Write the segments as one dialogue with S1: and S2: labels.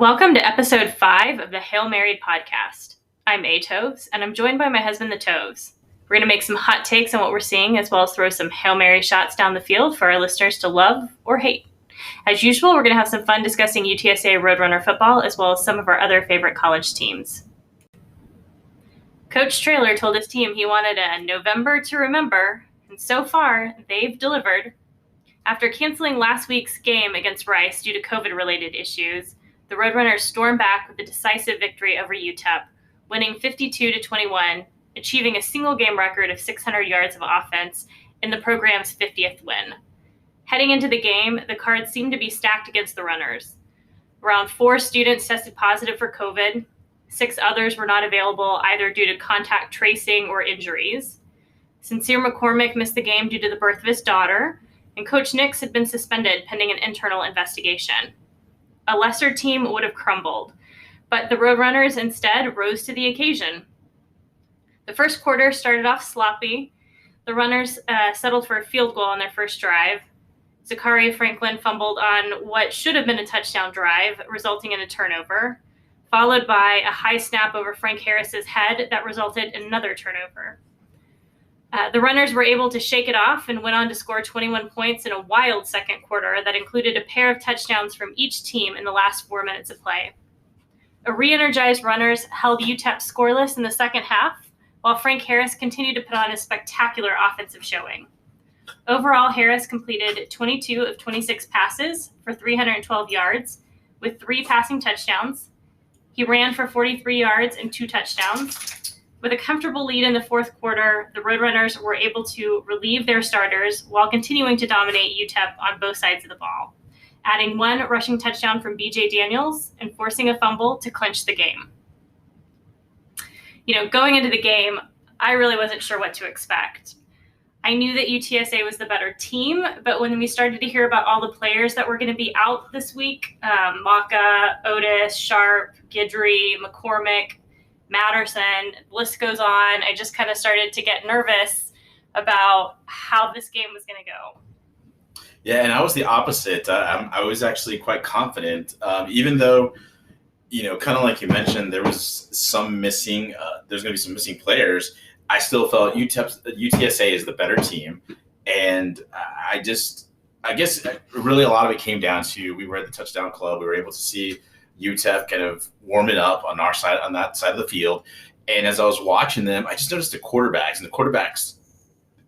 S1: Welcome to episode 5 of the Hail Mary podcast. I'm A Toves, and I'm joined by my husband, the Toves. We're going to make some hot takes on what we're seeing, as well as throw some Hail Mary shots down the field for our listeners to love or hate. As usual, we're going to have some fun discussing UTSA Roadrunner football, as well as some of our other favorite college teams. Coach Traylor told his team he wanted a November to remember, and so far, they've delivered. After canceling last week's game against Rice due to COVID-related issues, the Roadrunners stormed back with a decisive victory over UTEP, winning 52-21, achieving a single-game record of 600 yards of offense in the program's 50th win. Heading into the game, the cards seemed to be stacked against the Runners. Around 4 students tested positive for COVID. 6 others were not available either due to contact tracing or injuries. Sincere McCormick missed the game due to the birth of his daughter, and Coach Nix had been suspended pending an internal investigation. A lesser team would have crumbled, but the Roadrunners instead rose to the occasion. The first quarter started off sloppy. The Runners settled for a field goal on their first drive. Zachariah Franklin fumbled on what should have been a touchdown drive, resulting in a turnover, followed by a high snap over Frank Harris's head that resulted in another turnover. The Runners were able to shake it off and went on to score 21 points in a wild second quarter that included a pair of touchdowns from each team in the last 4 minutes of play. A re-energized Runners held UTEP scoreless in the second half, while Frank Harris continued to put on a spectacular offensive showing. Overall, Harris completed 22 of 26 passes for 312 yards, with 3 passing touchdowns. He ran for 43 yards and 2 touchdowns. With a comfortable lead in the fourth quarter, the Roadrunners were able to relieve their starters while continuing to dominate UTEP on both sides of the ball, adding 1 rushing touchdown from BJ Daniels and forcing a fumble to clinch the game. Going into the game, I really wasn't sure what to expect. I knew that UTSA was the better team, but when we started to hear about all the players that were going to be out this week, Maka, Otis, Sharp, Guidry, McCormick, Matterson, the list goes on. I just kind of started to get nervous about how this game was going to go.
S2: Yeah, and I was the opposite. I was actually quite confident, even though, kind of like you mentioned, there was some missing. There's going to be some missing players. I still felt UTSA is the better team, and I guess really a lot of it came down to we were at the touchdown club. We were able to see UTEP kind of warming up on our side, on that side of the field. And as I was watching them, I just noticed the quarterbacks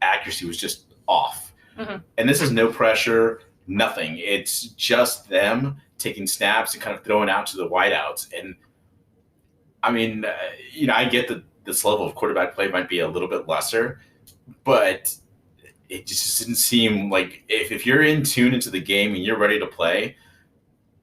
S2: accuracy was just off. Mm-hmm. And this is no pressure, nothing. It's just them taking snaps and kind of throwing out to the wideouts. And I mean, I get that this level of quarterback play might be a little bit lesser, but it just didn't seem like if you're in tune into the game and you're ready to play,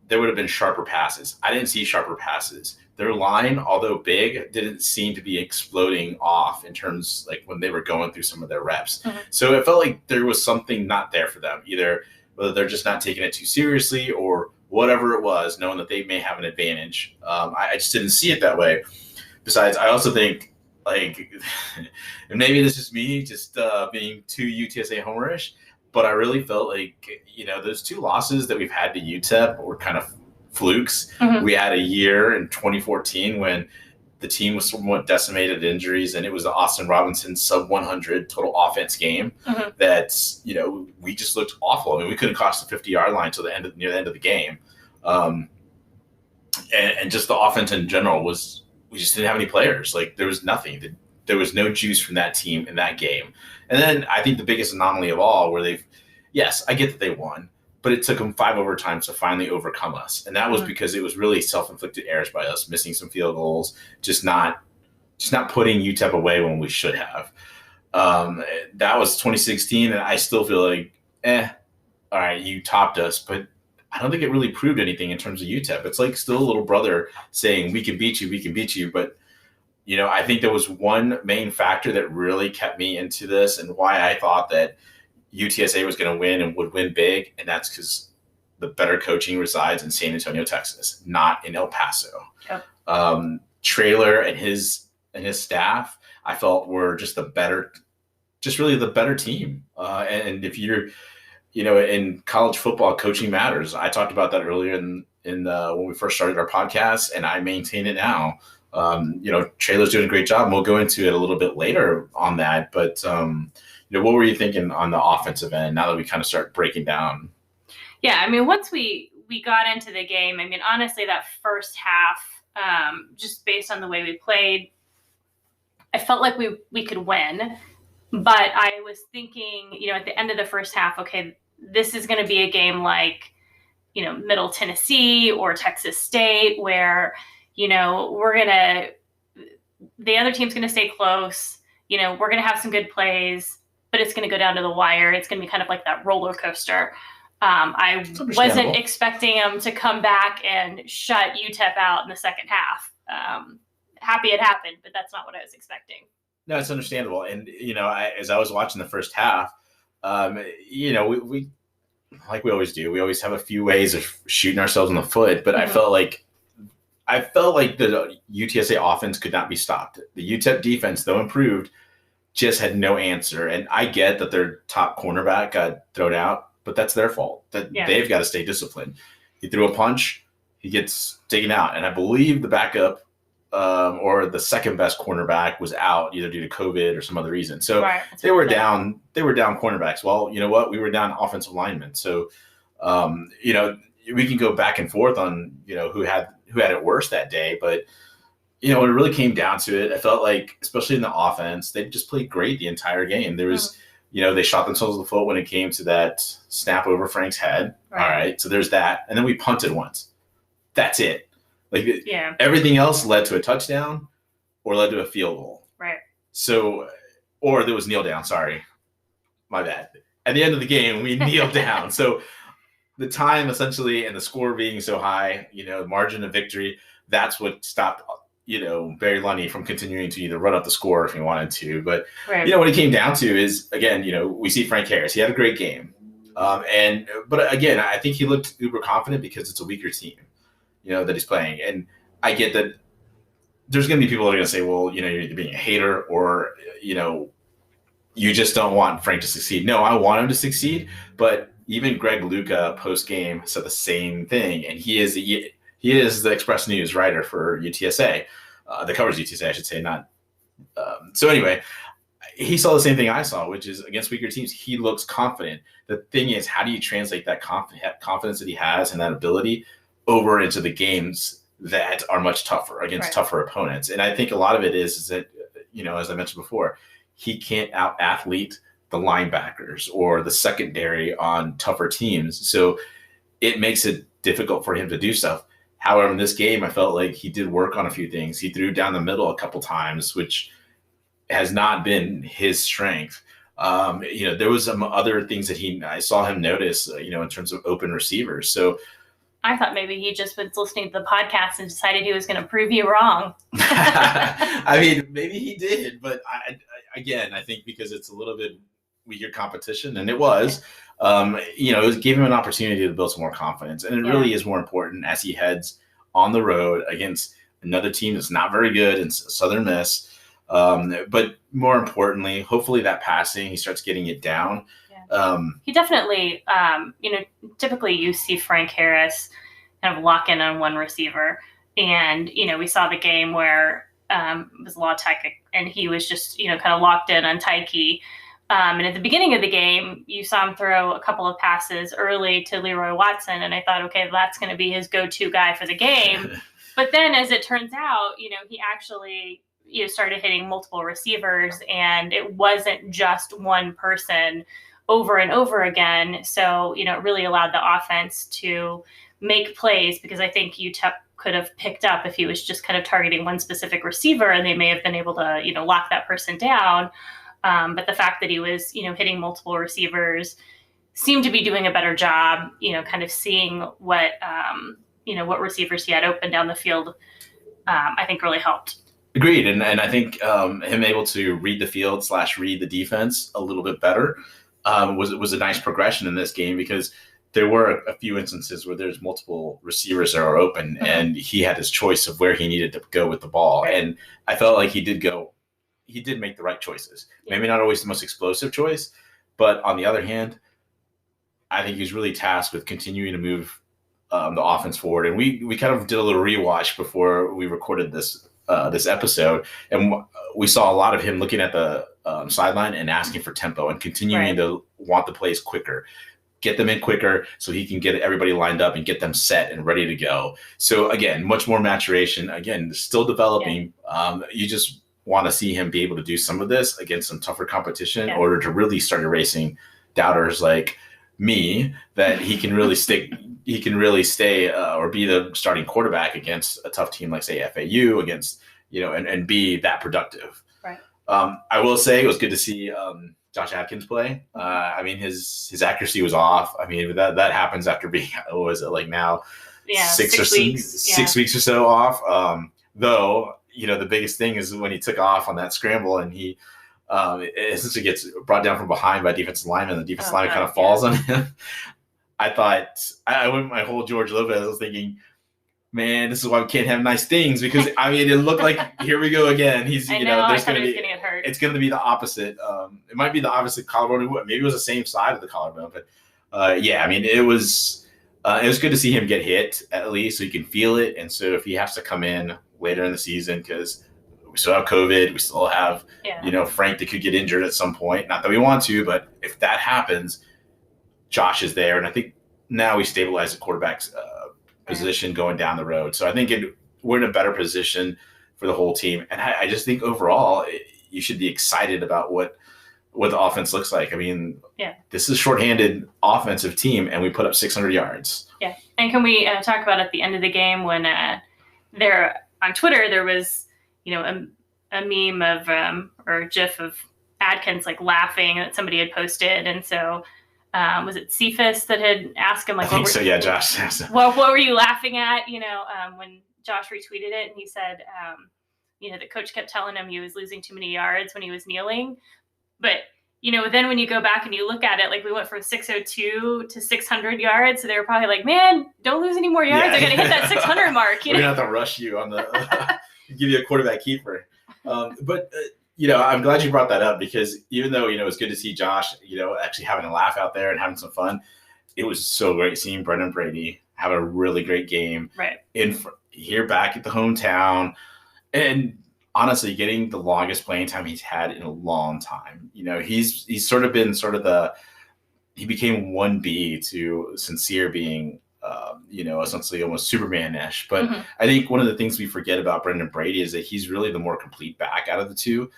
S2: there would have been sharper passes. I didn't see sharper passes. Their line, although big, didn't seem to be exploding off in terms like when they were going through some of their reps. Mm-hmm. So it felt like there was something not there for them, either whether they're just not taking it too seriously or whatever it was, knowing that they may have an advantage. I just didn't see it that way. Besides, I also think and maybe this is me just being too UTSA homerish, but I really felt like, those 2 losses that we've had to UTEP were kind of flukes. Mm-hmm. We had a year in 2014 when the team was somewhat decimated injuries, and it was the Austin Robinson sub 100 total offense game. Mm-hmm. That, we just looked awful. I mean, we couldn't cross the 50-yard line until near the end of the game. And just the offense in general we just didn't have any players. Like, there was nothing. There was no juice from that team in that game. And then I think the biggest anomaly of all where yes, I get that they won, but it took them 5 overtimes to finally overcome us. And that was because it was really self-inflicted errors by us, missing some field goals, just not putting UTEP away when we should have. That was 2016, and I still feel like, all right, you topped us, but I don't think it really proved anything in terms of UTEP. It's like still a little brother saying, we can beat you, but I think there was one main factor that really kept me into this and why I thought that UTSA was going to win and would win big, and that's because the better coaching resides in San Antonio, Texas, not in El Paso. Yep. Traylor and his staff, I felt were just really the better team. And if you're, in college football, coaching matters. I talked about that earlier in in when we first started our podcast, and I maintain it now. Traylor's doing a great job, and we'll go into it a little bit later on that. But what were you thinking on the offensive end now that we kind of start breaking down?
S1: Yeah, I mean, once we got into the game, I mean, honestly, that first half, just based on the way we played, I felt like we could win. But I was thinking, at the end of the first half, okay, this is going to be a game like, Middle Tennessee or Texas State, where, the other team's going to stay close. We're going to have some good plays, but it's going to go down to the wire. It's going to be kind of like that roller coaster. I wasn't expecting them to come back and shut UTEP out in the second half. Happy it happened, but that's not what I was expecting.
S2: No, it's understandable. And, as I was watching the first half, we like we always do, we always have a few ways of shooting ourselves in the foot. But I felt like the UTSA offense could not be stopped. The UTEP defense, though improved, just had no answer. And I get that their top cornerback got thrown out, but that's their fault. They've got to stay disciplined. He threw a punch, he gets taken out. And I believe the backup or the second best cornerback was out either due to COVID or some other reason. So they were down cornerbacks. Well, you know what? We were down offensive linemen. So, we can go back and forth on, who had it worse that day. But, when it really came down to it, I felt like, especially in the offense, they just played great the entire game. There was, they shot themselves in the foot when it came to that snap over Frank's head. Right. All right. So there's that. And then we punted once. That's it. Everything else led to a touchdown or led to a field goal.
S1: Right.
S2: So, or there was kneel down. Sorry. My bad. At the end of the game, we kneeled down. So the time essentially and the score being so high, the margin of victory, that's what stopped, Barry Lundy from continuing to either run up the score if he wanted to. But, what it came down to is, again, we see Frank Harris. He had a great game. But again, I think he looked uber confident because it's a weaker team. That he's playing. And I get that there's going to be people that are going to say, well, you're either being a hater or, you just don't want Frank to succeed. No, I want him to succeed. But even Greg Luca post-game said the same thing. And he is the Express News writer for UTSA, that covers UTSA, I should say, not. So anyway, he saw the same thing I saw, which is against weaker teams, he looks confident. The thing is, how do you translate that confidence that he has and that ability over into the games that are much tougher against tougher opponents? And I think a lot of it is that, as I mentioned before, he can't out-athlete the linebackers or the secondary on tougher teams. So it makes it difficult for him to do stuff. However, in this game, I felt like he did work on a few things. He threw down the middle a couple times, which has not been his strength. There was some other things that I saw him notice, in terms of open receivers. So
S1: I thought maybe he just was listening to the podcast and decided he was going to prove you wrong.
S2: I mean, maybe he did, but I think because it's a little bit weaker competition, and it was, it gave him an opportunity to build some more confidence. And it really is more important as he heads on the road against another team that's not very good in Southern Miss. But more importantly, hopefully that passing, he starts getting it down.
S1: He definitely, typically you see Frank Harris kind of lock in on one receiver. And, we saw the game where it was La Tech and he was just, kind of locked in on Tyke. And at the beginning of the game, you saw him throw a couple of passes early to Leroy Watson. And I thought, okay, that's going to be his go-to guy for the game. But then as it turns out, he actually started hitting multiple receivers, and it wasn't just one person over and over again. So, it really allowed the offense to make plays, because I think UTEP could have picked up if he was just kind of targeting one specific receiver, and they may have been able to, lock that person down. But the fact that he was, hitting multiple receivers, seemed to be doing a better job, kind of seeing what receivers he had open down the field, I think really helped.
S2: Agreed. And I think him able to read the field / read the defense a little bit better was a nice progression in this game, because there were a few instances where there's multiple receivers that are open, and he had his choice of where he needed to go with the ball. Right. And I felt like he did make the right choices. Yeah. Maybe not always the most explosive choice, but on the other hand, I think he's really tasked with continuing to move the offense forward. And we kind of did a little rewatch before we recorded this episode, and we saw a lot of him looking at the sideline and asking for tempo and continuing to want the plays quicker, get them in quicker so he can get everybody lined up and get them set and ready to go. So again, much more maturation. Again, still developing. You just want to see him be able to do some of this against some tougher competition in order to really start erasing doubters like me, that he can really stick. He can really stay or be the starting quarterback against a tough team like, say, FAU, against, and be that productive.
S1: Right.
S2: I will say it was good to see Josh Adkins play. I mean, his accuracy was off. I mean, that happens after being, what was it, like now, 6 weeks or so off. Though, the biggest thing is when he took off on that scramble and he essentially gets brought down from behind by defensive lineman, and the defensive lineman kind of falls on him. I thought, I went my whole George Lopez. I was thinking, man, this is why we can't have nice things, because I mean, it looked like here we go again. He's, there's going to be,
S1: get hurt.
S2: It's going to be the opposite. It might be the opposite collarbone. Maybe it was the same side of the collarbone, but I mean, it was good to see him get hit at least, so you can feel it. And so if he has to come in later in the season, because we still have COVID, we still have, Frank that could get injured at some point. Not that we want to, but if that happens, Josh is there, and I think now we stabilize the quarterback's position going down the road. So I think we're in a better position for the whole team, and I just think overall you should be excited about what the offense looks like. I mean, this is a shorthanded offensive team, and we put up 600 yards.
S1: Yeah, and can we talk about at the end of the game when there on Twitter there was a meme of or a GIF of Adkins like laughing that somebody had posted, and so. Was it Cephas that had asked him like?
S2: I think so. Yeah, Josh.
S1: What were you laughing at? When Josh retweeted it, and he said, the coach kept telling him he was losing too many yards when he was kneeling. But then when you go back and you look at it, like we went from 602 to 600 yards, so they were probably like, "Man, don't lose any more yards. I got to hit that 600 mark."
S2: We're gonna have to rush you on the give you a quarterback keeper, but. I'm glad you brought that up, because even though, it's good to see Josh, actually having a laugh out there and having some fun, it was so great seeing Brendan Brady have a really great game here back at the hometown. And honestly, getting the longest playing time he's had in a long time. He's sort of been he became 1B to Sincere being, essentially almost Superman-ish. But I think one of the things we forget about Brendan Brady is that he's really the more complete back out of the two.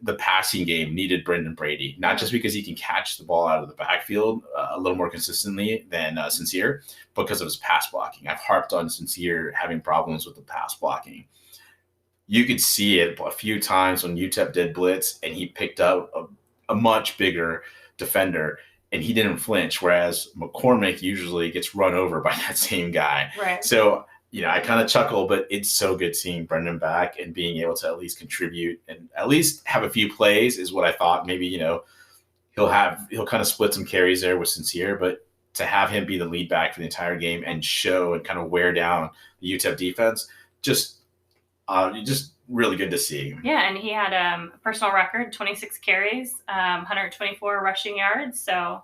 S2: The passing game needed Brendan Brady, not just because he can catch the ball out of the backfield a little more consistently than Sincere, because of his pass blocking. I've harped on Sincere having problems with the pass blocking. You could see it a few times when UTEP did blitz and he picked up a much bigger defender and he didn't flinch, whereas McCormick usually gets run over by that same guy. Right. So I kind of chuckle, but it's so good seeing Brendan back and being able to at least contribute and at least have a few plays is what I thought. Maybe, he'll kind of split some carries there with Sincere, but to have him be the lead back for the entire game and show and kind of wear down the UTEP defense, just really good to see.
S1: Yeah, and he had a personal record, 26 carries, 124 rushing yards. So,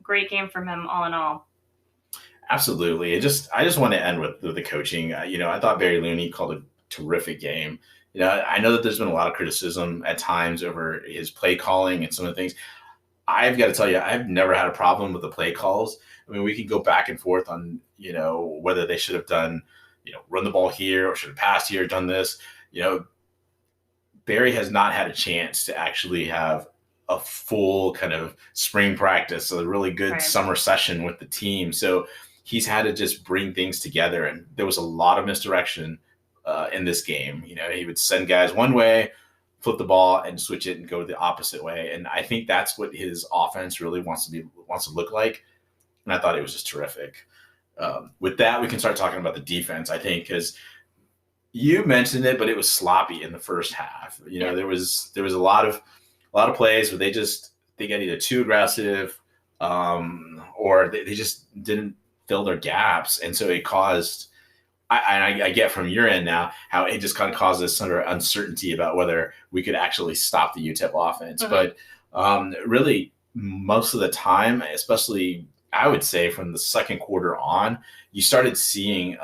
S1: great game from him all in all.
S2: Absolutely. I just want to end with the coaching. I thought Barry Looney called a terrific game. I know that there's been a lot of criticism at times over his play calling and some of the things. I've got to tell you, I've never had a problem with the play calls. I mean, we can go back and forth on, whether they should have done, run the ball here or should have passed here, done this. Barry has not had a chance to actually have a full kind of spring practice, a really good summer session with the team. So he's had to just bring things together, and there was a lot of misdirection in this game. He would send guys one way, flip the ball, and switch it and go the opposite way. And I think that's what his offense really wants to look like. And I thought it was just terrific. With that, we can start talking about the defense, I think, because you mentioned it, but it was sloppy in the first half. There was a lot of plays where they got either too aggressive or they just didn't fill their gaps. And so it caused, I get from your end now, how it just kind of caused this sort of uncertainty about whether we could actually stop the UTEP offense. But really, most of the time, especially I would say from the second quarter on, you started seeing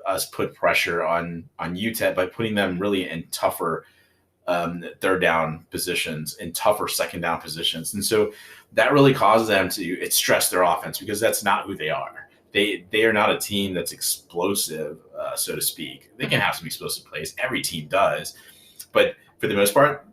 S2: us put pressure on UTEP by putting them really in tougher third down positions, in tougher second down positions. And so that really causes them to stress their offense, because that's not who they are. They are not a team that's explosive, so to speak. They can have some explosive plays. Every team does. But for the most part,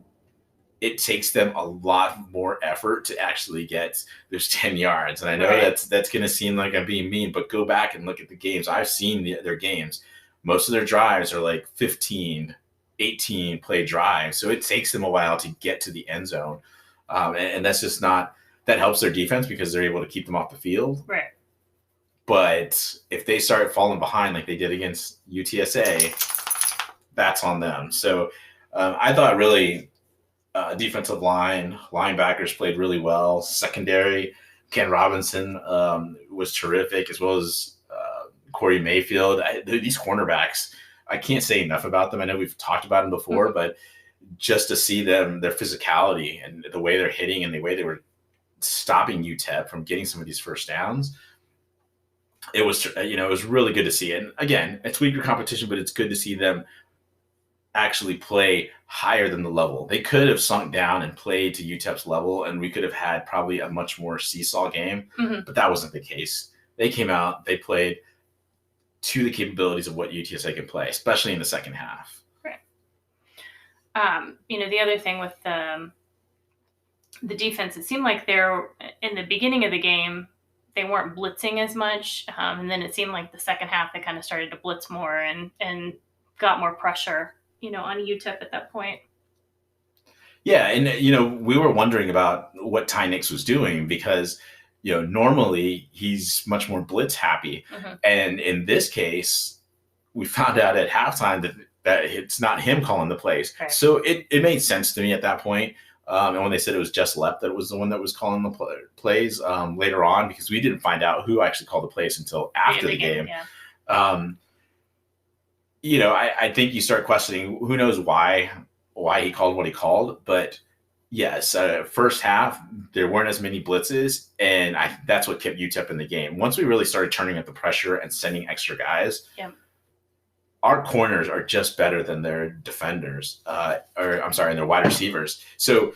S2: it takes them a lot more effort to actually get those 10 yards. And I know that's going to seem like I'm being mean, but go back and look at the games. I've seen their games. Most of their drives are like 15, 18 play drives. So it takes them a while to get to the end zone. And that's just not – that helps their defense because they're able to keep them off the field.
S1: Right.
S2: But if they start falling behind like they did against UTSA, that's on them. So I thought really defensive line, linebackers played really well. Secondary, Ken Robinson was terrific, as well as Corey Mayfield. These cornerbacks, I can't say enough about them. I know we've talked about them before, but just to see them, their physicality and the way they're hitting and the way they were stopping UTEP from getting some of these first downs, it was really good to see. And again, it's weaker competition, but it's good to see them actually play higher than the level. They could have sunk down and played to UTEP's level, and we could have had probably a much more seesaw game, but that wasn't the case. They came out, they played to the capabilities of what UTSA can play, especially in the second half.
S1: Right. The other thing with the defense, it seemed like they're in the beginning of the game, they weren't blitzing as much, and then it seemed like the second half they kind of started to blitz more and got more pressure, on UTEP at that point.
S2: Yeah, and we were wondering about what Ty Nix was doing, because normally he's much more blitz happy, and in this case, we found out at halftime that it's not him calling the plays. Okay. So it made sense to me at that point. And when they said it was Jess Lepp that was the one that was calling the plays later on, because we didn't find out who actually called the plays until after the game. Yeah. I think you start questioning, who knows why he called what he called. But yes, first half, there weren't as many blitzes, and that's what kept UTEP in the game. Once we really started turning up the pressure and sending extra guys, our corners are just better than their defenders, and their wide receivers. So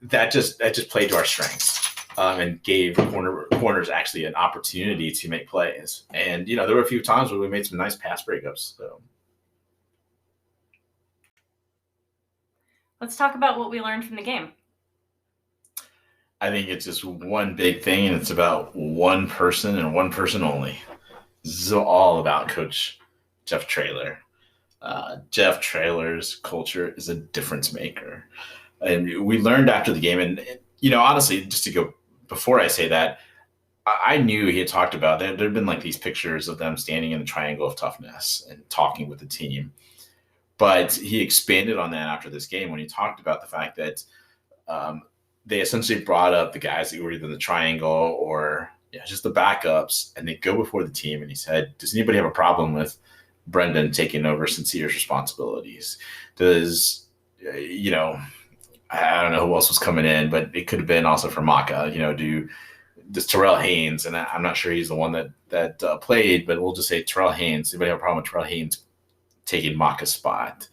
S2: that just played to our strengths, and gave corners actually an opportunity to make plays. And there were a few times where we made some nice pass breakups. So
S1: let's talk about what we learned from the game.
S2: I think it's just one big thing, and it's about one person and one person only. This is all about Coach Jeff Traylor. Jeff Traylor's culture is a difference maker. And we learned after the game, and honestly, just to go before I say that, I knew he had talked about there had been like these pictures of them standing in the triangle of toughness and talking with the team. But he expanded on that after this game when he talked about the fact that they essentially brought up the guys that were either in the triangle or just the backups, and they go before the team. And he said, does anybody have a problem with Brendan taking over Sincere's responsibilities? Does, I don't know who else was coming in, but it could have been also for Maka. Does Terrell Haynes, and I'm not sure he's the one that played, but we'll just say Terrell Haynes. Anybody have a problem with Terrell Haynes taking Maka's spot?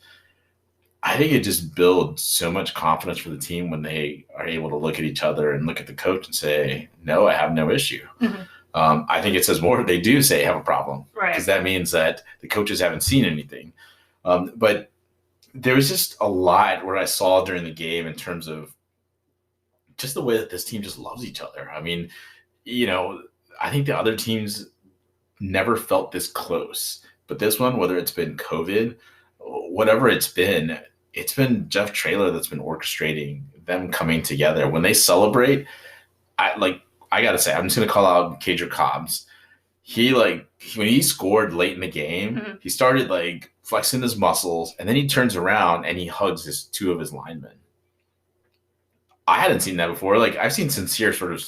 S2: I think it just builds so much confidence for the team when they are able to look at each other and look at the coach and say, no, I have no issue. I think it says more if they do say have a problem, because that means that the coaches haven't seen anything. But there was just a lot where I saw during the game in terms of just the way that this team just loves each other. I mean, I think the other teams never felt this close, but this one, whether it's been COVID, whatever it's been Jeff Traylor that's been orchestrating them coming together. When they celebrate, I gotta say, I'm just gonna call out Kadra Cobbs. He when he scored late in the game, he started flexing his muscles, and then he turns around and he hugs two of his linemen. I hadn't seen that before. I've seen Sincere sort of,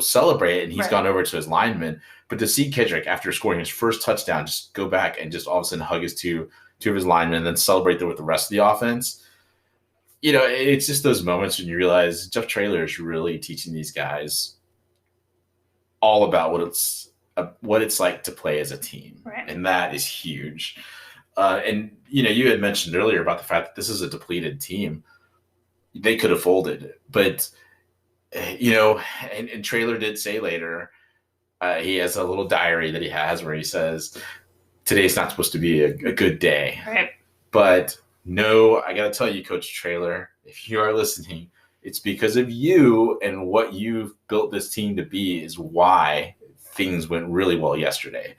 S2: celebrate, and he's gone over to his linemen. But to see Kedrick, after scoring his first touchdown, just go back and just all of a sudden hug his two of his linemen and then celebrate with the rest of the offense. It's just those moments when you realize Jeff Traylor is really teaching these guys all about what it's like to play as a team,
S1: Right.
S2: and that is huge. And you had mentioned earlier about the fact that this is a depleted team. They could have folded, but and Traylor did say later, he has a little diary that he has where he says, "Today's not supposed to be a good day."
S1: Right.
S2: But no, I got to tell you, Coach Traylor, if you are listening, it's because of you and what you've built this team to be is why things went really well yesterday.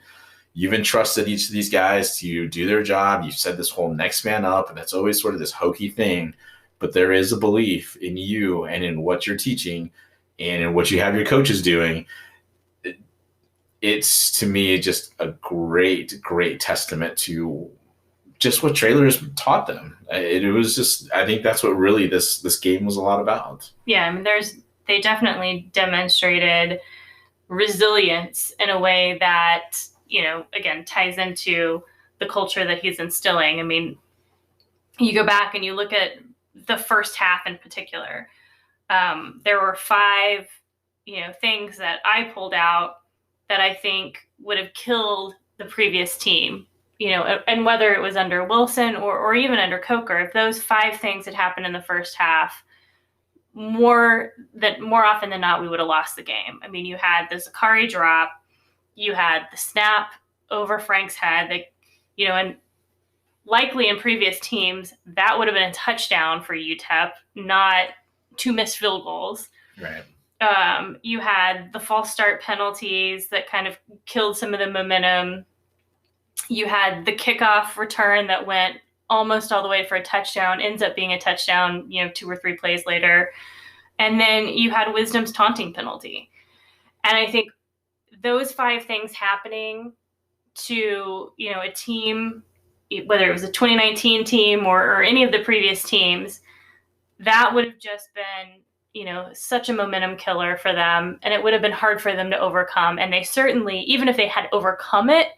S2: You've entrusted each of these guys to do their job. You've said this whole next man up, and that's always sort of this hokey thing. But there is a belief in you and in what you're teaching and in what you have your coaches doing. It's, to me, just a great, great testament to just what Traylor has taught them. It was just, I think that's what really this game was a lot about.
S1: Yeah, I mean, they definitely demonstrated resilience in a way that, again, ties into the culture that he's instilling. I mean, you go back and you look at the first half in particular. There were 5, things that I pulled out that I think would have killed the previous team. And whether it was under Wilson or even under Coker, if those 5 things had happened in the first half, more often than not, we would have lost the game. I mean, you had the Zakari drop, you had the snap over Frank's head, that, and likely in previous teams, that would have been a touchdown for UTEP, not 2 missed field goals.
S2: Right.
S1: You had the false start penalties that kind of killed some of the momentum. You had the kickoff return that went almost all the way for a touchdown, ends up being a touchdown, 2 or 3 plays later. And then you had Wisdom's taunting penalty. And I think those 5 things happening to, a team, whether it was a 2019 team or any of the previous teams, that would have just been, such a momentum killer for them. And it would have been hard for them to overcome. And they certainly, even if they had overcome it,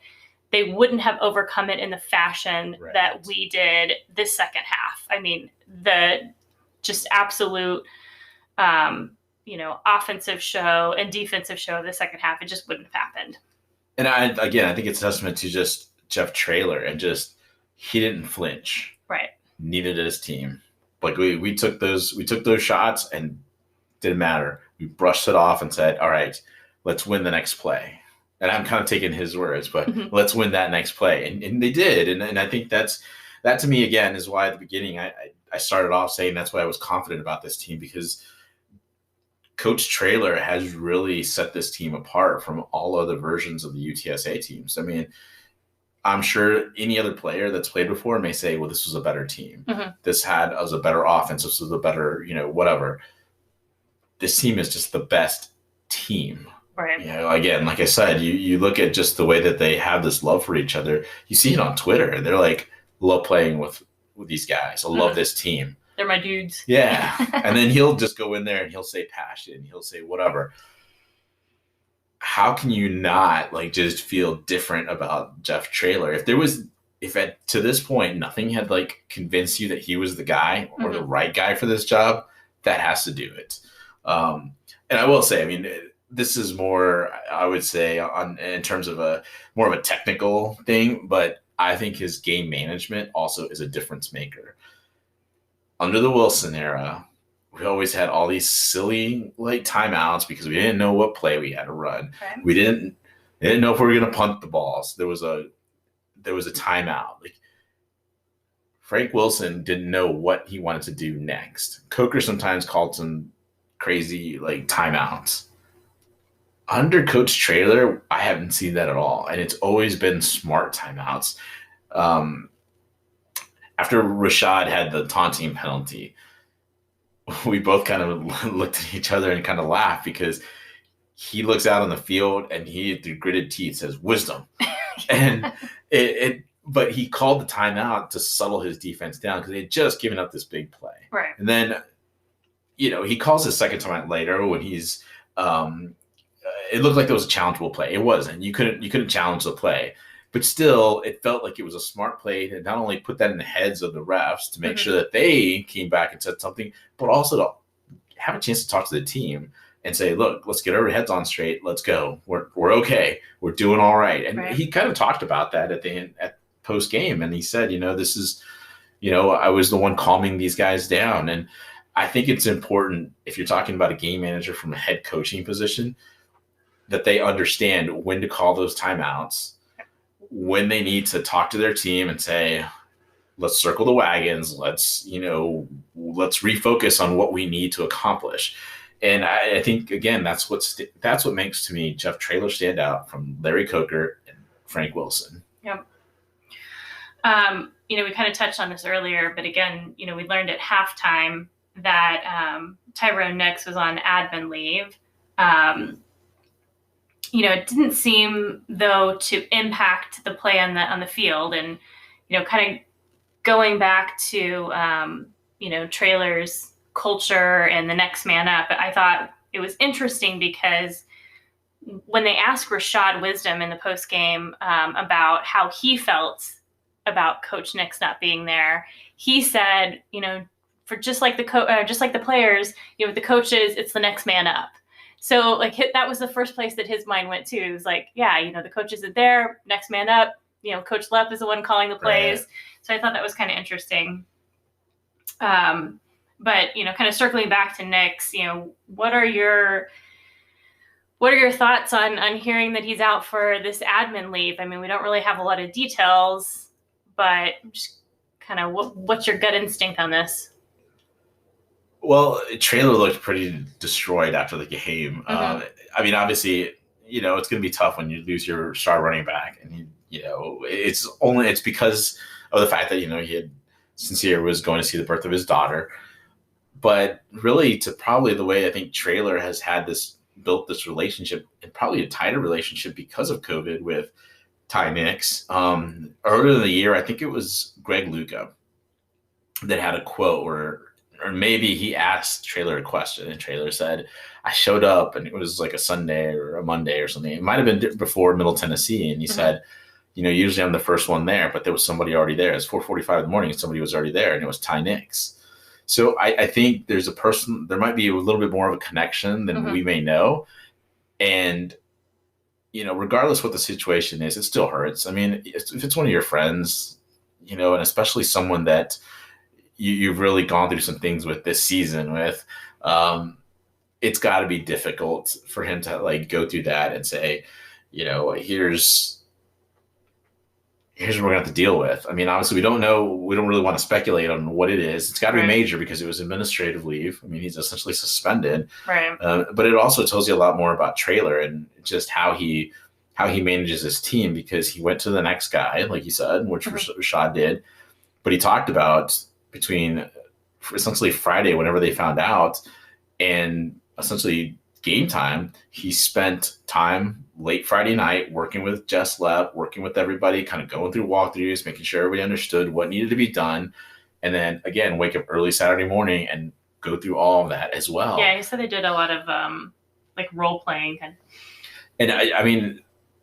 S1: they wouldn't have overcome it in the fashion that we did this second half. I mean, the just absolute, offensive show and defensive show of the second half, it just wouldn't have happened.
S2: And I think it's a testament to just Jeff Traylor and just, he didn't flinch.
S1: Right.
S2: Neither did his team. Like we took those shots and didn't matter. We brushed it off and said, all right, let's win the next play. And I'm kind of taking his words, but let's win that next play. And they did. And I think that to me, again, is why at the beginning I started off saying that's why I was confident about this team, because Coach Traylor has really set this team apart from all other versions of the UTSA teams. I mean, I'm sure any other player that's played before may say, well, this was a better team. This was a better offense. This was a better, whatever. This team is just the best team.
S1: Right.
S2: Again, like I said, you look at just the way that they have this love for each other. You see it on Twitter. They're like, love playing with these guys. I love this team.
S1: They're my dudes.
S2: Yeah. And then he'll just go in there and he'll say passion. He'll say whatever. How can you not just feel different about Jeff Traylor? If to this point nothing had convinced you that he was the guy or the right guy for this job, that has to do it. And I will say, I mean, this is more, I would say, in terms of more of a technical thing, but I think his game management also is a difference maker. Under the Wilson era, we always had all these silly timeouts because we didn't know what play we had to run. Okay. We didn't know if we were going to punt the balls. There was a timeout. Frank Wilson didn't know what he wanted to do next. Coker sometimes called some crazy timeouts. Under Coach Traylor, I haven't seen that at all, and it's always been smart timeouts. After Rashad had the taunting penalty, we both kind of looked at each other and kind of laughed because he looks out on the field and he, through gritted teeth, says wisdom. And but he called the timeout to settle his defense down because they had just given up this big play.
S1: Right.
S2: And then, he calls his second timeout later when he's it looked like there was a challengeable play. It wasn't. You couldn't challenge the play. But still, it felt like it was a smart play to not only put that in the heads of the refs to make sure that they came back and said something, but also to have a chance to talk to the team. and say, look, let's get our heads on straight. Let's go. We're okay. We're doing all right. And
S1: Right.
S2: he kind of talked about that at the end, at post game. And he said, this is, I was the one calming these guys down. And I think it's important, if you're talking about a game manager from a head coaching position, that they understand when to call those timeouts, when they need to talk to their team and say, let's circle the wagons. Let's refocus on what we need to accomplish. And I think, again, that's what makes, to me, Jeff Traylor stand out from Larry Coker and Frank Wilson.
S1: Yep. We kind of touched on this earlier, but again, we learned at halftime that Tyrone Nix was on admin leave. It didn't seem, though, to impact the play on the field. And, kind of going back to, Traylor's culture and the next man up, I thought it was interesting because when they asked Rashad Wisdom in the post game about how he felt about Coach Nix not being there, he said, for just like the players, with the coaches, it's the next man up. So that was the first place that his mind went to. It was like, yeah, the coaches are there, next man up. Coach Lepp is the one calling the plays. Right. So I thought that was kind of interesting. But kind of circling back to Nix, what are your thoughts on hearing that he's out for this admin leave? I mean, we don't really have a lot of details, but just kind of what's your gut instinct on this?
S2: Well, Traylor looked pretty destroyed after the game. Mm-hmm. I mean, obviously, it's going to be tough when you lose your star running back, and it's because of the fact that he had Sincere was going to see the birth of his daughter. But really, to probably the way I think Traylor has built this relationship, and probably a tighter relationship because of COVID with Ty Nix. Earlier in the year, I think it was Greg Luca that had a quote or maybe he asked Traylor a question, and Traylor said, I showed up, and it was like a Sunday or a Monday or something. It might have been before Middle Tennessee. And he said, usually I'm the first one there, but there was somebody already there. It's 4:45 in the morning, and somebody was already there, and it was Ty Nix. So I think there might be a little bit more of a connection than we may know. And, regardless what the situation is, it still hurts. I mean, if it's one of your friends, and especially someone that you've really gone through some things with this season with, it's got to be difficult for him to go through that and say, here's what we're going to have to deal with. I mean, obviously we don't know. We don't really want to speculate on what it is. It's got to be major because it was administrative leave. I mean, he's essentially suspended. Right. But it also tells you a lot more about Traylor and just how he manages his team, because he went to the next guy, like you said, which Rashad did. But he talked about between essentially Friday, whenever they found out, and essentially game time, he spent time late Friday night working with Jess Lepp, working with everybody, kind of going through walkthroughs, making sure everybody understood what needed to be done. And then again, wake up early Saturday morning and go through all of that as well.
S1: Yeah, he said they did a lot of role playing.
S2: And I mean,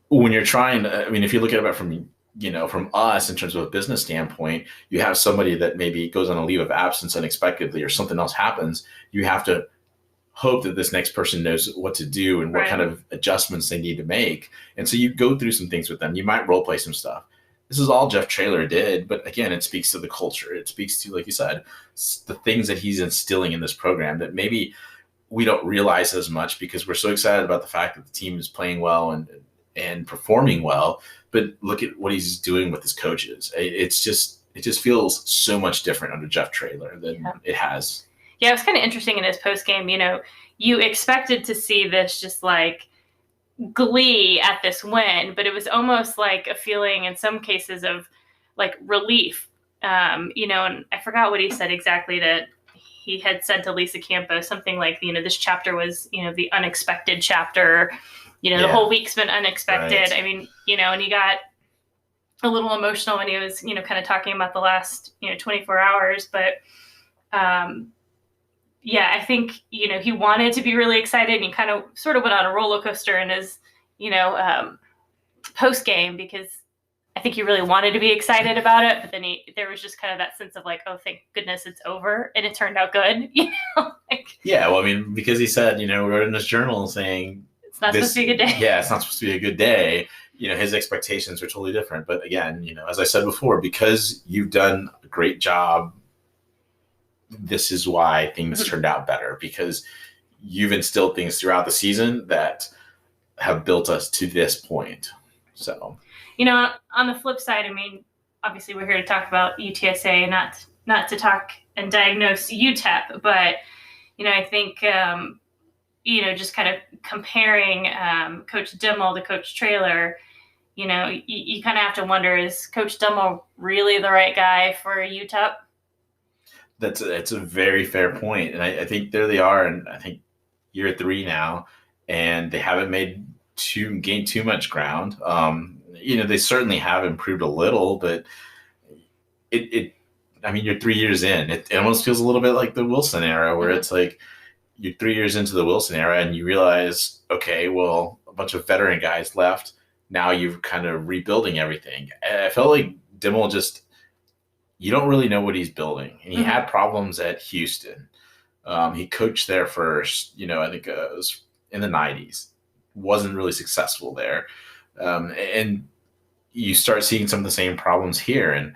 S2: when you're trying to, if you look at it from us in terms of a business standpoint, you have somebody that maybe goes on a leave of absence unexpectedly or something else happens. You have to hope that this next person knows what to do and what kind of adjustments they need to make. And so you go through some things with them. You might role play some stuff. This is all Jeff Traylor did, but again, it speaks to the culture. It speaks to, like you said, the things that he's instilling in this program that maybe we don't realize as much because we're so excited about the fact that the team is playing well and performing well. But look at what he's doing with his coaches. It just feels so much different under Jeff Traylor than it has.
S1: Yeah, it was kind of interesting in his post game. You expected to see this just glee at this win, but it was almost like a feeling in some cases of relief. And I forgot what he said exactly, that he had said to Lisa Campos, something like, this chapter was, the unexpected chapter. The whole week's been unexpected. Right. I mean, and he got a little emotional when he was, kind of talking about the last, 24 hours. But, I think, he wanted to be really excited, and he kind of sort of went on a roller coaster in his, post game, because I think he really wanted to be excited about it, but then there was just kind of that sense of like, oh, thank goodness it's over, and it turned out good.
S2: Yeah, well, I mean, because he said, wrote in his journal saying
S1: it's not supposed to be a good day.
S2: Yeah, it's not supposed to be a good day. His expectations are totally different. But again, as I said before, because you've done a great job, this is why things turned out better, because you've instilled things throughout the season that have built us to this point. So,
S1: on the flip side, I mean, obviously we're here to talk about UTSA, not to talk and diagnose UTEP, but I think just kind of comparing Coach Dimmel to Coach Traylor, you kind of have to wonder, is Coach Dimmel really the right guy for UTEP?
S2: That's a very fair point, and I think there they are, and I think year 3 now, and they haven't gained too much ground. They certainly have improved a little, but I mean, you're 3 years in. It almost feels a little bit like the Wilson era, where it's like you're 3 years into the Wilson era, and you realize, okay, well, a bunch of veteran guys left. Now you're kind of rebuilding everything. And I felt like Dimmel you don't really know what he's building. And he had problems at Houston. He coached there first, I think it was in the 90s. Wasn't really successful there. And you start seeing some of the same problems here. And,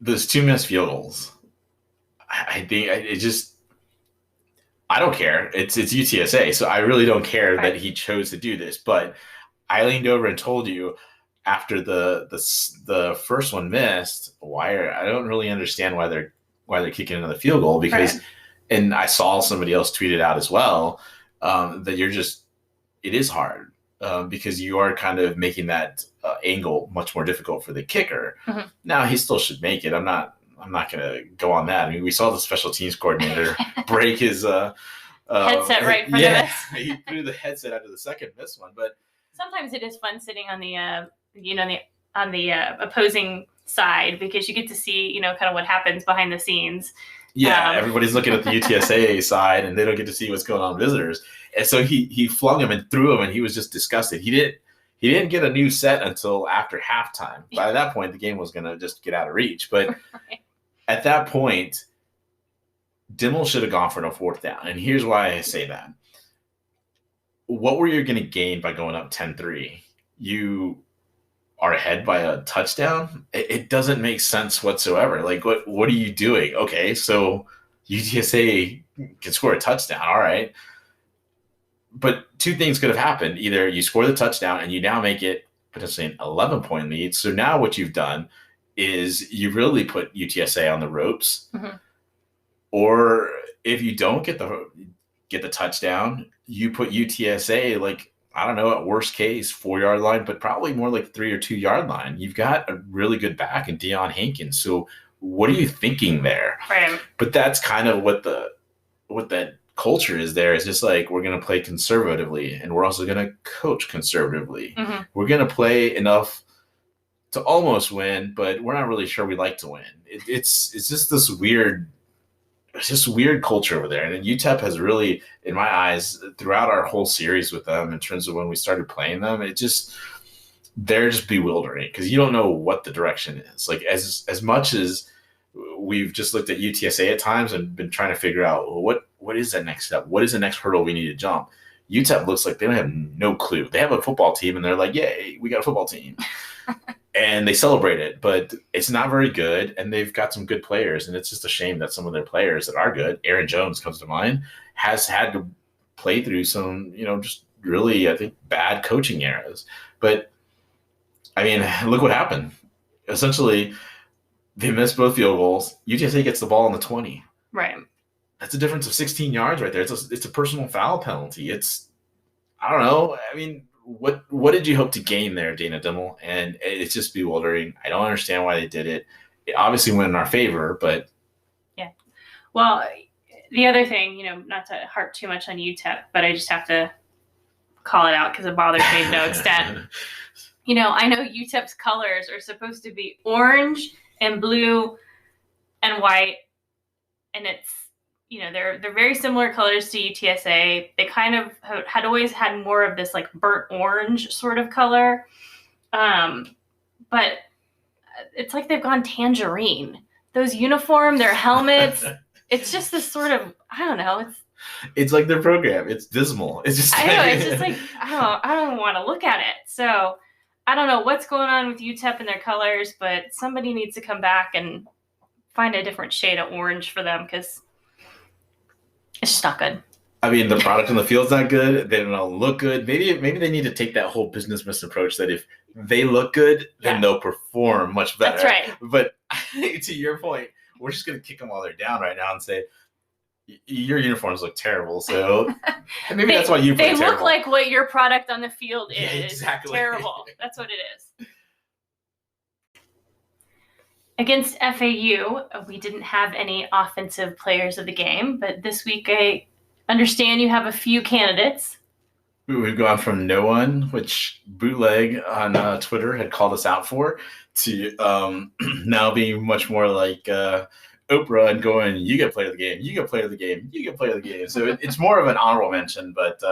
S2: those 2 missed field goals, I think I don't care. It's UTSA, so I really don't care that he chose to do this. But I leaned over and told you, after the first one missed, I don't really understand why they're kicking another field goal, because, and I saw somebody else tweet it out as well, that it is hard, because you are kind of making that angle much more difficult for the kicker. Now he still should make it. I'm not going to go on that. I mean, we saw the special teams coordinator break his
S1: headset right in front of us.
S2: He threw the headset after the second missed one, but
S1: sometimes it is fun sitting on the on the opposing side, because you get to see kind of what happens behind the scenes.
S2: Yeah, everybody's looking at the UTSA side, and they don't get to see what's going on with visitors. And so he flung him and threw him, and he was just disgusted. He didn't get a new set until after halftime. By that point, the game was going to just get out of reach. But at that point, Dimmel should have gone for a 4th down. And here's why I say that. What were you going to gain by going up 10-3? You are ahead by a touchdown? It doesn't make sense whatsoever. Like, what are you doing? Okay, so UTSA can score a touchdown. All right. But 2 things could have happened. Either you score the touchdown and you now make it potentially an 11-point lead. So now what you've done is you really put UTSA on the ropes. Or if you don't get the touchdown, you put UTSA, like, I don't know, at worst case 4-yard line, but probably more like 3 or 2-yard line. You've got a really good back in Deion Hankins. So what are you thinking there?
S1: Right.
S2: But that's kind of what that culture is there. It's just like, we're going to play conservatively, and we're also going to coach conservatively. We're going to play enough to almost win, but we're not really sure we like to win. It's just this weird culture over there. And UTEP has really, in my eyes, throughout our whole series with them, in terms of when we started playing them, they're just bewildering, because you don't know what the direction is. Like, as much as we've just looked at UTSA at times and been trying to figure out, well, what is that next step? What is the next hurdle we need to jump? UTEP looks like they don't have no clue. They have a football team, and they're like, yay, we got a football team. And they celebrate it, but it's not very good, and they've got some good players, and it's just a shame that some of their players that are good, Aaron Jones comes to mind, has had to play through some, just really, I think, bad coaching eras. But, I mean, look what happened. Essentially, they missed both field goals. UTSA gets the ball on the 20.
S1: Right.
S2: That's a difference of 16 yards right there. It's a personal foul penalty. I don't know. I mean, what did you hope to gain there, Dana Dimmel? And it's just bewildering. I don't understand why they did it. It obviously went in our favor, but
S1: yeah. Well, the other thing, not to harp too much on UTEP, but I just have to call it out because it bothers me to no extent. I know UTEP's colors are supposed to be orange and blue and white, and it's they're very similar colors to UTSA. They kind of had always had more of this like burnt orange sort of color, but it's like they've gone tangerine. Those uniform, their helmets, it's just this sort of, I don't know.
S2: It's like their program. It's dismal. It's just.
S1: I know. It's just like I don't want to look at it. So I don't know what's going on with UTEP and their colors, but somebody needs to come back and find a different shade of orange for them because it's just not good.
S2: I mean, the product on the field's not good. They don't look good. Maybe they need to take that whole businessman approach that if they look good, then they'll perform much better.
S1: That's right.
S2: But to your point, we're just going to kick them while they're down right now and say, your uniforms look terrible. So maybe that's why you play terrible.
S1: They look like what your product on the field is.
S2: Yeah, exactly.
S1: Terrible. That's what it is. Against FAU, we didn't have any offensive players of the game, but this week I understand you have a few candidates.
S2: We've gone from no one, which Bootleg on Twitter had called us out for, to now being much more like Oprah and going, you get player of the game, you get player of the game, you get player of the game. So it's more of an honorable mention, but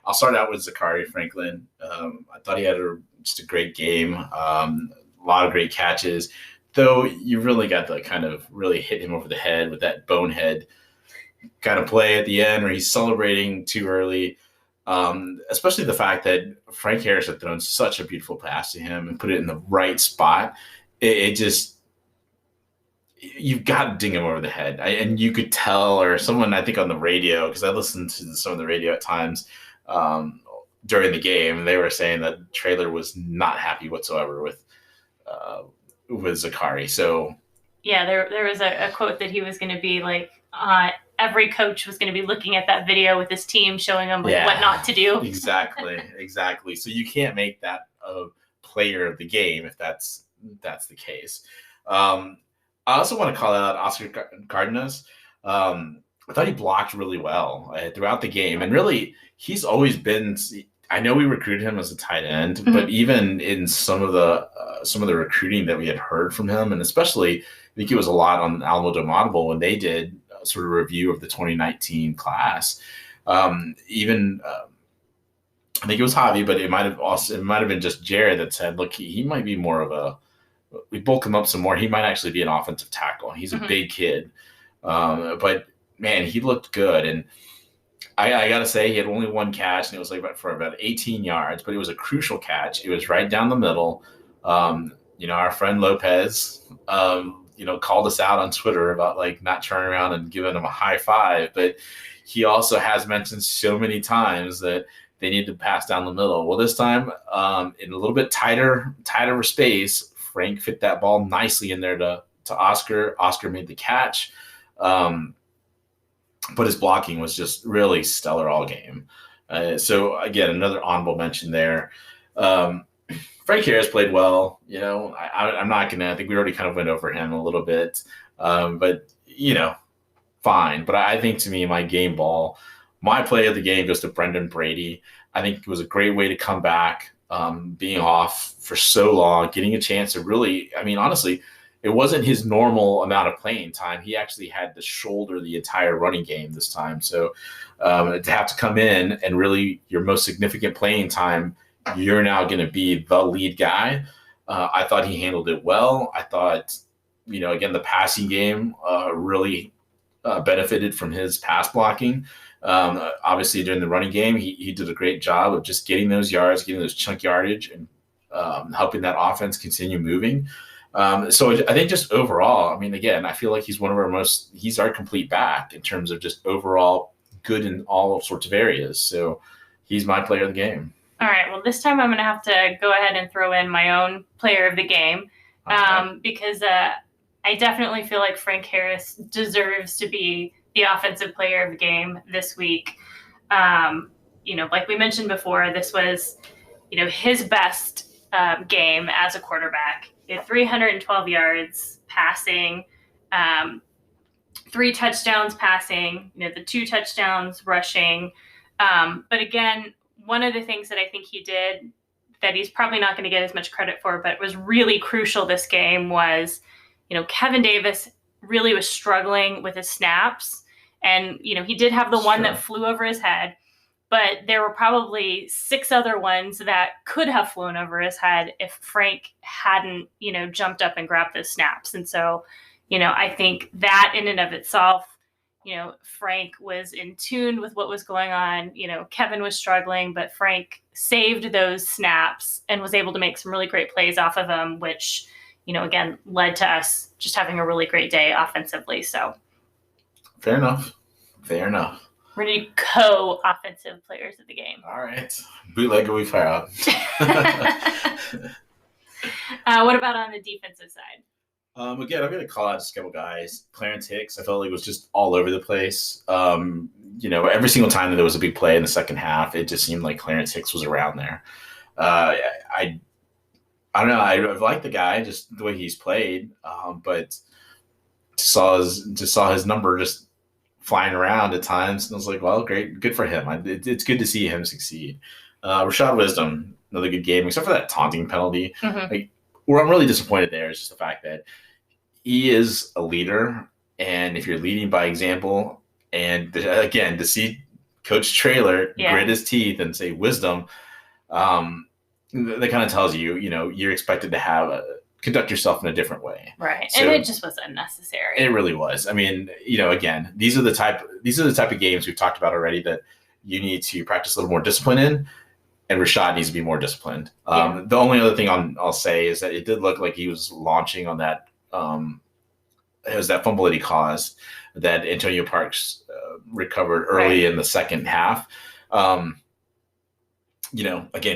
S2: I'll start out with Zachary Franklin. I thought he had just a great game, a lot of great catches, though you really got to kind of really hit him over the head with that bonehead kind of play at the end where he's celebrating too early. Especially the fact that Frank Harris had thrown such a beautiful pass to him and put it in the right spot. It just, you've got to ding him over the head. And you could tell, or someone, I think on the radio, because I listened to some of the radio at times during the game, they were saying that Traylor was not happy whatsoever with Zachary. So
S1: yeah, there was a quote that he was going to be like, every coach was going to be looking at that video with his team, showing them what not to do.
S2: Exactly. So you can't make that a player of the game if that's the case. I also want to call out Oscar Cardenas. I thought he blocked really well throughout the game, and really he's always been. I know we recruited him as a tight end, mm-hmm. but even in some of the recruiting that we had heard from him, and especially I think it was a lot on Alamo Domodable when they did sort of review of the 2019 class. I think it was Javi, but it might have been just Jared that said, look, he might be more of we bulk him up some more. He might actually be an offensive tackle. He's a big kid. But man, he looked good. And I got to say, he had only one catch, and it was like for about 18 yards, but it was a crucial catch. It was right down the middle. Our friend Lopez, called us out on Twitter about like not turning around and giving him a high five, but he also has mentioned so many times that they need to pass down the middle. Well, this time in a little bit tighter space, Frank fit that ball nicely in there to Oscar. Oscar made the catch. But his blocking was just really stellar all game. So again, another honorable mention there. Frank Harris played well. I'm not going to, I think we already kind of went over him a little bit, but fine. But I think to me, my game ball, my play of the game goes to Brendan Brady. I think it was a great way to come back, being off for so long, getting a chance to really, honestly, it wasn't his normal amount of playing time. He actually had to shoulder the entire running game this time. So to have to come in and really your most significant playing time, you're now going to be the lead guy. I thought he handled it well. I thought, again, the passing game really benefited from his pass blocking. Obviously, during the running game, he did a great job of just getting those yards, getting those chunk yardage, and helping that offense continue moving. So I think just overall, again, I feel like he's he's our complete back in terms of just overall good in all sorts of areas. So he's my player of the game.
S1: All right. Well, this time I'm going to have to go ahead and throw in my own player of the game because I definitely feel like Frank Harris deserves to be the offensive player of the game this week. Like we mentioned before, this was, his best game as a quarterback. He had 312 yards passing, 3 touchdowns passing, the 2 touchdowns rushing. But again, one of the things that I think he did that he's probably not going to get as much credit for, but was really crucial this game was, Kevin Davis really was struggling with his snaps. And, he did have the one
S2: Sure.
S1: that flew over his head, but there were probably 6 other ones that could have flown over his head if Frank hadn't, jumped up and grabbed those snaps. And so, I think that in and of itself, Frank was in tune with what was going on. Kevin was struggling, but Frank saved those snaps and was able to make some really great plays off of them, which, again, led to us just having a really great day offensively. So
S2: Fair enough. We're
S1: going to do co-offensive players of the game.
S2: All right. Bootlegger, we fire out.
S1: What about on the defensive side?
S2: Again, I'm going to call out just a couple guys. Clarence Hicks, I felt like was just all over the place. Every single time that there was a big play in the second half, it just seemed like Clarence Hicks was around there. I don't know. I like the guy, just the way he's played, but just saw his number just flying around at times, and I was like, well, great, good for him. It's good to see him succeed. Rashad Wisdom, another good game, except for that taunting penalty.
S1: Mm-hmm.
S2: Where I'm really disappointed there is just the fact that he is a leader, and if you're leading by example, and again, to see Coach Traylor grit his teeth and say Wisdom, that kind of tells you, you're expected to conduct yourself in a different way.
S1: Right.
S2: So,
S1: and it just was unnecessary.
S2: It really was. I mean, again, these are the type of games we've talked about already that you need to practice a little more discipline in, and Rashad needs to be more disciplined. The only other thing I'll say is that it did look like he was launching on that. It was that fumble that he caused that Antonio Parks recovered early in the second half. Again,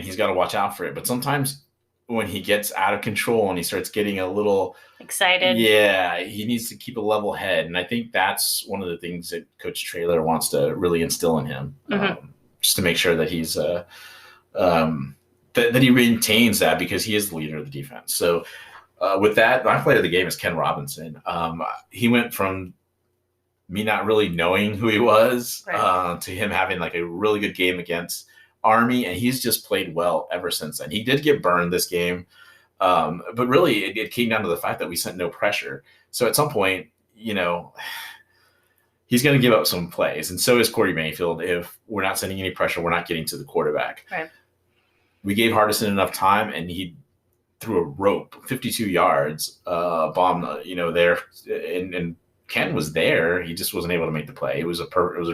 S2: he's got to watch out for it. But sometimes when he gets out of control and he starts getting a little
S1: excited,
S2: he needs to keep a level head. And I think that's one of the things that Coach Traylor wants to really instill in him, just to make sure that he's that he maintains that, because he is the leader of the defense. So with that, my player of the game is Ken Robinson. He went from me not really knowing who he was to him having like a really good game against Army, and he's just played well ever since then. He did get burned this game, but really it came down to the fact that we sent no pressure. So at some point, he's going to give up some plays, and so is Corey Mayfield. If we're not sending any pressure, we're not getting to the quarterback.
S1: Right.
S2: We gave Hardison enough time, and he threw a rope, 52 yards, bomb, there, and Ken was there. He just wasn't able to make the play. It was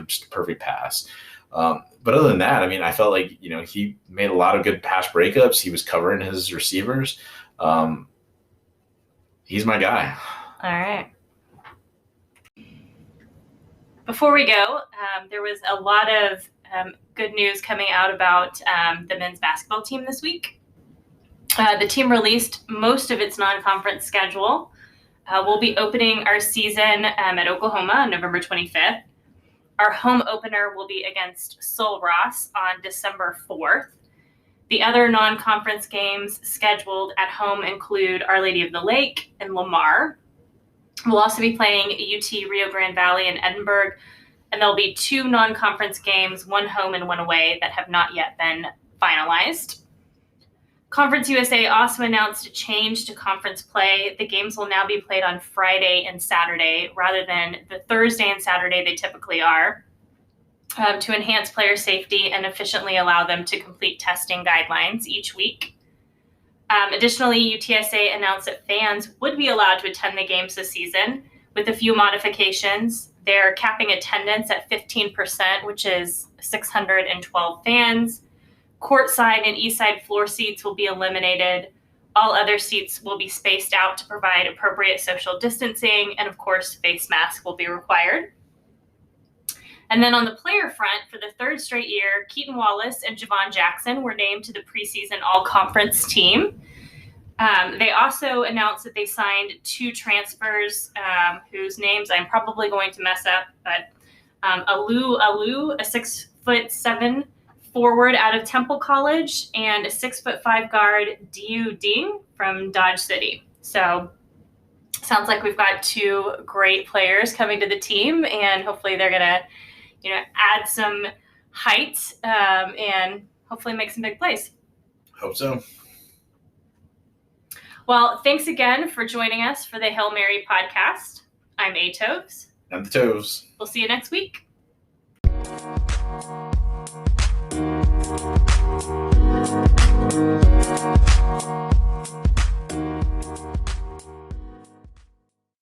S2: just a perfect pass. But other than that, I mean, I felt like, he made a lot of good pass breakups. He was covering his receivers. He's my guy.
S1: All right. Before we go, there was a lot of good news coming out about the men's basketball team this week. The team released most of its non-conference schedule. We'll be opening our season at Oklahoma on November 25th. Our home opener will be against Sul Ross on December 4th. The other non-conference games scheduled at home include Our Lady of the Lake and Lamar. We'll also be playing UT Rio Grande Valley and Edinburgh, and there'll be 2 non-conference games, one home and one away, that have not yet been finalized. Conference USA also announced a change to conference play. The games will now be played on Friday and Saturday rather than the Thursday and Saturday they typically are, to enhance player safety and efficiently allow them to complete testing guidelines each week. Additionally, UTSA announced that fans would be allowed to attend the games this season with a few modifications. They're capping attendance at 15%, which is 612 fans. Courtside and eastside floor seats will be eliminated. All other seats will be spaced out to provide appropriate social distancing, and of course, face masks will be required. And then on the player front, for the 3rd straight year, Keaton Wallace and Javon Jackson were named to the preseason all-conference team. They also announced that they signed 2 transfers whose names I'm probably going to mess up, but Alu, a 6'7" forward out of Temple College, and a 6'5" guard, Diu Ding from Dodge City. So sounds like we've got 2 great players coming to the team, and hopefully they're going to, add some height and hopefully make some big plays.
S2: Hope so.
S1: Well, thanks again for joining us for the Hail Mary podcast. I'm Atoves.
S2: And the toes.
S1: We'll see you next week.